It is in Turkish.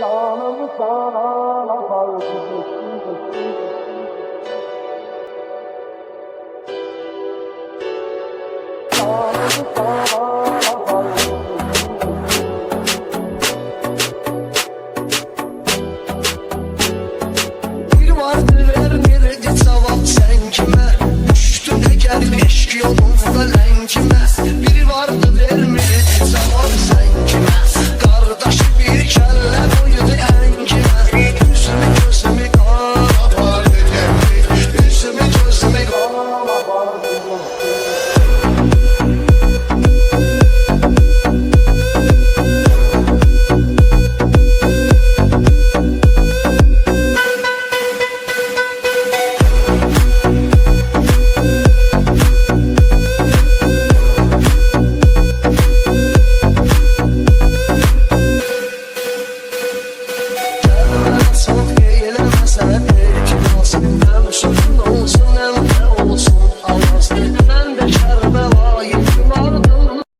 Canımı sana yapardım. Canımı sana yapardım. Bir vardır vermedi cevap sen kime? Düştün eğer eşk yolunda lenkime.